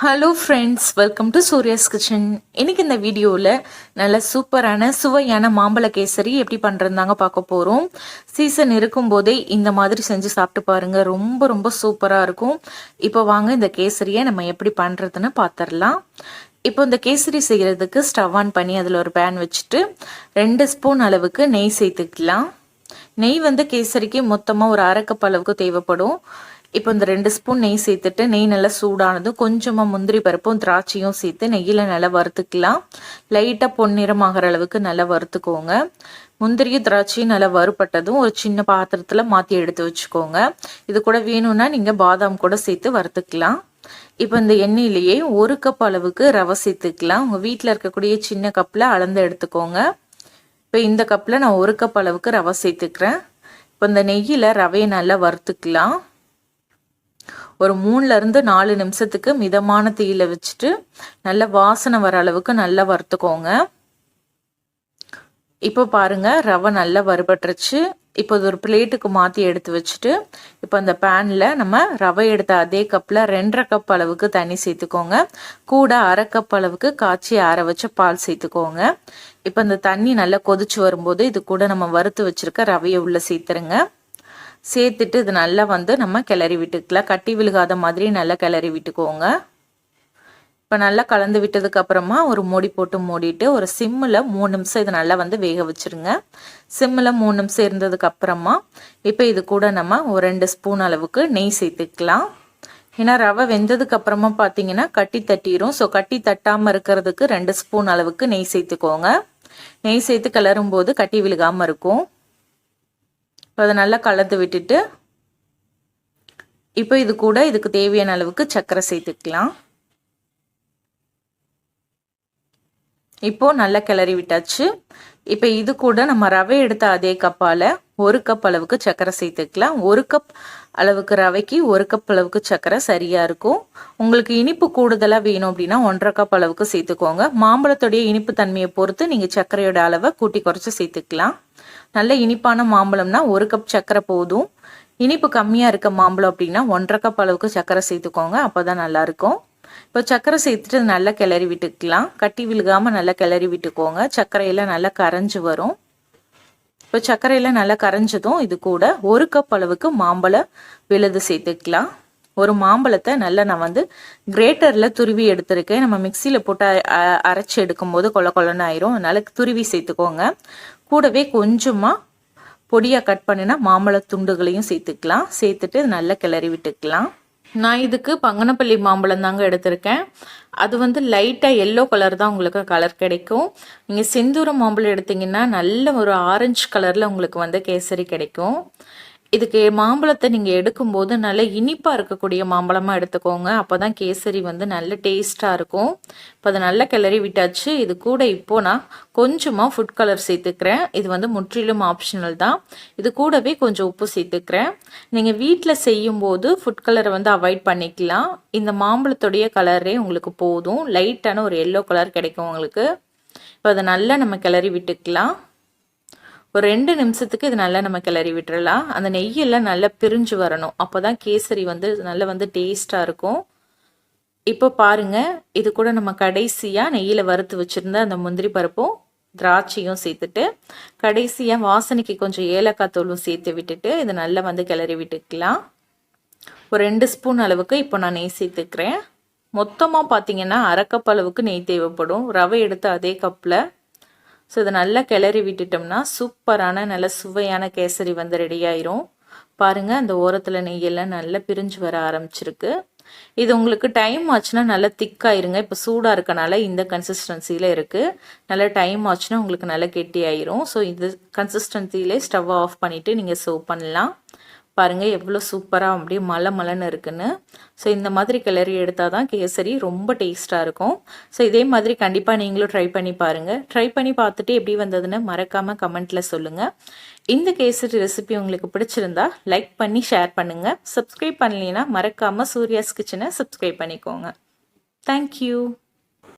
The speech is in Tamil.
Hello friends, welcome to Surya's kitchen. இன்னைக்கு இந்த வீடியோவில் நல்ல சூப்பரான சுவையான மாம்பழ கேசரி எப்படி பண்ணுறதாங்க பார்க்க போகிறோம். சீசன் இருக்கும்போதே இந்த மாதிரி செஞ்சு சாப்பிட்டு பாருங்கள், ரொம்ப ரொம்ப சூப்பராக இருக்கும். இப்போ வாங்க இந்த கேசரியை நம்ம எப்படி பண்ணுறதுன்னு பார்த்துடலாம். இப்போ இந்த கேசரி செய்கிறதுக்கு ஸ்டவ் ஆன் பண்ணி அதில் ஒரு பேன் வச்சுட்டு 2 ஸ்பூன் அளவுக்கு நெய் சேர்த்துக்கலாம். நெய் வந்து கேசரிக்கு மொத்தமாக ஒரு 1/2 கப் அளவுக்கு தேவைப்படும். இப்போ இந்த 2 ஸ்பூன் நெய் சேர்த்துட்டு நெய் நல்லா சூடானது கொஞ்சமாக முந்திரி பருப்பும் திராட்சையும் சேர்த்து நெய்யில் நல்லா வறுத்துக்கலாம். லைட்டாக பொன்னிறமாகிற அளவுக்கு நல்லா வறுத்துக்கோங்க. முந்திரியும் திராட்சையும் நல்லா வறுப்பட்டதும் ஒரு சின்ன பாத்திரத்தில் மாற்றி எடுத்து வச்சுக்கோங்க. இது கூட வேணும்னா நீங்கள் பாதாம் கூட சேர்த்து வறுத்துக்கலாம். இப்போ இந்த எண்ணெயிலேயே 1 கப் அளவுக்கு ரவை சேர்த்துக்கலாம். உங்கள் வீட்டில் இருக்கக்கூடிய சின்ன கப்பில் அளந்து எடுத்துக்கோங்க. இப்போ இந்த கப்பில் நான் 1 கப் அளவுக்கு ரவை சேர்த்துக்கிறேன். இப்போ இந்த நெய்யில் ரவையை நல்லா வறுத்துக்கலாம். ஒரு 3லேருந்து 4 நிமிஷத்துக்கு மிதமான தீயில வச்சுட்டு நல்ல வாசனை வர அளவுக்கு நல்லா வறுத்துக்கோங்க. இப்போ பாருங்க, ரவை நல்லா வறுபட்டுருச்சு. இப்போ இது ஒரு பிளேட்டுக்கு மாற்றி எடுத்து வச்சுட்டு இப்போ அந்த பேனில் நம்ம ரவை எடுத்த அதே கப்பில் 2.5 கப் அளவுக்கு தண்ணி சேர்த்துக்கோங்க. கூட 1/2 கப் அளவுக்கு காய்ச்சி ஆற வச்ச பால் சேர்த்துக்கோங்க. இப்போ இந்த தண்ணி நல்லா கொதிச்சு வரும்போது இது கூட நம்ம வறுத்து வச்சிருக்க ரவையை உள்ள சேர்த்துருங்க. சேர்த்துட்டு இது நல்லா வந்து நம்ம கிளறி விட்டுக்கலாம். கட்டி விழுகாத மாதிரி நல்லா கிளறி விட்டுக்கோங்க. இப்போ நல்லா கலந்து விட்டதுக்கு அப்புறமா ஒரு மூடி போட்டு மூடிட்டு ஒரு சிம்மில் 3 நிமிஷம் இது நல்லா வந்து வேக வச்சிருங்க. சிம்மில் 3 நிமிஷம் இருந்ததுக்கு அப்புறமா இப்போ இது கூட நம்ம ஒரு 2 ஸ்பூன் அளவுக்கு நெய் சேர்த்துக்கலாம். ஏன்னா ரவை வெந்ததுக்கு அப்புறமா பார்த்தீங்கன்னா கட்டி தட்டிடும். ஸோ கட்டி தட்டாமல் இருக்கிறதுக்கு 2 ஸ்பூன் அளவுக்கு நெய் சேர்த்துக்கோங்க. நெய் சேர்த்து கிளறும் போது கட்டி விழுகாமல் இருக்கும். இப்போ அதை நல்லா கலந்து விட்டுட்டு இப்போ இது கூட இதுக்கு தேவையான அளவுக்கு சர்க்கரை சேர்த்துக்கலாம். இப்போ நல்லா கிளறி விட்டாச்சு. இப்போ இது கூட நம்ம ரவை எடுத்த அதே கப்பால் 1 கப் அளவுக்கு சர்க்கரை சேர்த்துக்கலாம். 1 கப் அளவுக்கு ரவைக்கு 1 கப் அளவுக்கு சர்க்கரை சரியாக இருக்கும். உங்களுக்கு இனிப்பு கூடுதலாக வேணும் அப்படின்னா 1.5 கப் அளவுக்கு சேர்த்துக்கோங்க. மாம்பழத்துடைய இனிப்பு தன்மையை பொறுத்து நீங்கள் சர்க்கரையோட அளவை கூட்டி குறைச்சி சேர்த்துக்கலாம். நல்ல இனிப்பான மாம்பழம்னா 1 கப் சர்க்கரை போதும். இனிப்பு கம்மியாக இருக்க மாம்பழம் அப்படின்னா 1.5 கப் அளவுக்கு சர்க்கரை சேர்த்துக்கோங்க. அப்போ தான் நல்லாயிருக்கும். இப்போ சர்க்கரை சேர்த்துட்டு நல்லா கிளறி விட்டுக்கலாம். கட்டி விழுகாமல் நல்லா கிளறி விட்டுக்கோங்க. சர்க்கரையெல்லாம் நல்லா கரைஞ்சி வரும். இப்போ சர்க்கரையெல்லாம் நல்லா கரைஞ்சதும் இது கூட 1 கப் அளவுக்கு மாம்பழ விழுது சேர்த்துக்கலாம். ஒரு மாம்பழத்தை நல்லா நான் வந்து கிரேட்டரில் துருவி எடுத்திருக்கேன். நம்ம மிக்சியில் போட்டு அரைச்சி எடுக்கும்போது கொலன்னு ஆயிரும். அதனால துருவி சேர்த்துக்கோங்க. கூடவே கொஞ்சமாக பொடியாக கட் பண்ணினா மாம்பழ துண்டுகளையும் சேர்த்துக்கலாம். சேர்த்துட்டு நல்லா கிளறி விட்டுக்கலாம். நான் இதுக்கு பங்கனப்பள்ளி மாம்பழம் தாங்க எடுத்திருக்கேன். அது வந்து லைட்டாக எல்லோ கலர் தான் உங்களுக்கு கலர் கிடைக்கும். நீங்கள் செந்தூரம் மாம்பழம் எடுத்தீங்கன்னா நல்ல ஒரு ஆரஞ்சு கலரில் உங்களுக்கு வந்து கேசரி கிடைக்கும். இதுக்கு மாம்பழத்தை நீங்கள் எடுக்கும்போது நல்ல இனிப்பாக இருக்கக்கூடிய மாம்பழமாக எடுத்துக்கோங்க. அப்போ தான் கேசரி வந்து நல்ல டேஸ்ட்டாக இருக்கும். இப்போ அதை நல்லா கிளறி விட்டாச்சு. இது கூட இப்போது நான் கொஞ்சமாக ஃபுட் கலர் சேர்த்துக்கிறேன். இது வந்து முற்றிலும் ஆப்ஷனல் தான். இது கூடவே கொஞ்சம் உப்பு சேர்த்துக்கிறேன். நீங்கள் வீட்டில் செய்யும்போது ஃபுட் கலரை வந்து அவாய்ட் பண்ணிக்கலாம். இந்த மாம்பழத்துடைய கலரே உங்களுக்கு போதும். லைட்டான ஒரு எல்லோ கலர் கிடைக்கும் உங்களுக்கு. இப்போ அதை நல்லா நம்ம கிளறி விட்டுக்கலாம். ஒரு 2 நிமிஷத்துக்கு இது நல்லா நம்ம கிளறி விட்டுறலாம். அந்த நெய்யெல்லாம் நல்லா பிரிஞ்சு வரணும். அப்போ தான் கேசரி வந்து நல்லா வந்து டேஸ்ட்டாக இருக்கும். இப்போ பாருங்க, இது கூட நம்ம கடைசியாக நெய்யில் வறுத்து வச்சுருந்த அந்த முந்திரி பருப்பும் திராட்சையும் சேர்த்துட்டு கடைசியாக வாசனைக்கு கொஞ்சம் ஏலக்காய் தூளும் சேர்த்து விட்டுட்டு இதை நல்லா வந்து கிளறி விட்டுக்கலாம். ஒரு 2 ஸ்பூன் அளவுக்கு இப்போ நான் நெய் சேர்த்துக்கிறேன். மொத்தமாக பார்த்தீங்கன்னா 1/2 கப் அளவுக்கு நெய் தேவைப்படும். ரவை எடுத்து அதே கப்பில். ஸோ இதை நல்லா கிளறி விட்டுட்டோம்னா சூப்பரான நல்ல சுவையான கேசரி வந்து ரெடி ஆயிரும். பாருங்கள், அந்த ஓரத்தில் நெய்யெல்லாம் நல்லா பிரிஞ்சு வர ஆரம்பிச்சிருக்கு. இது உங்களுக்கு டைம் ஆச்சுன்னா நல்லா திக்காயிருங்க. இப்போ சூடாக இருக்கனால இந்த கன்சிஸ்டன்சியில் இருக்குது. நல்லா டைம் ஆச்சுன்னா உங்களுக்கு நல்லா கெட்டி ஆயிரும். ஸோ இது கன்சிஸ்டன்சியிலே ஸ்டவ் ஆஃப் பண்ணிவிட்டு நீங்கள் சர்வ் பண்ணலாம். பாருங்கள் எவ்வளோ சூப்பராக அப்படியே மலன்னு இருக்குன்னு. ஸோ இந்த மாதிரி கிளறி எடுத்தால் தான் கேசரி ரொம்ப டேஸ்ட்டாக இருக்கும். ஸோ இதே மாதிரி கண்டிப்பாக நீங்களும் ட்ரை பண்ணி பாருங்கள். ட்ரை பண்ணி பார்த்துட்டு எப்படி வந்ததுன்னு மறக்காமல் கமெண்ட்டில் சொல்லுங்கள். இந்த கேசரி ரெசிபி உங்களுக்கு பிடிச்சிருந்தா லைக் பண்ணி ஷேர் பண்ணுங்கள். சப்ஸ்கிரைப் பண்ணலைன்னா மறக்காமல் சூர்யாஸ் கிச்சனை சப்ஸ்கிரைப் பண்ணிக்கோங்க. தேங்க்யூ.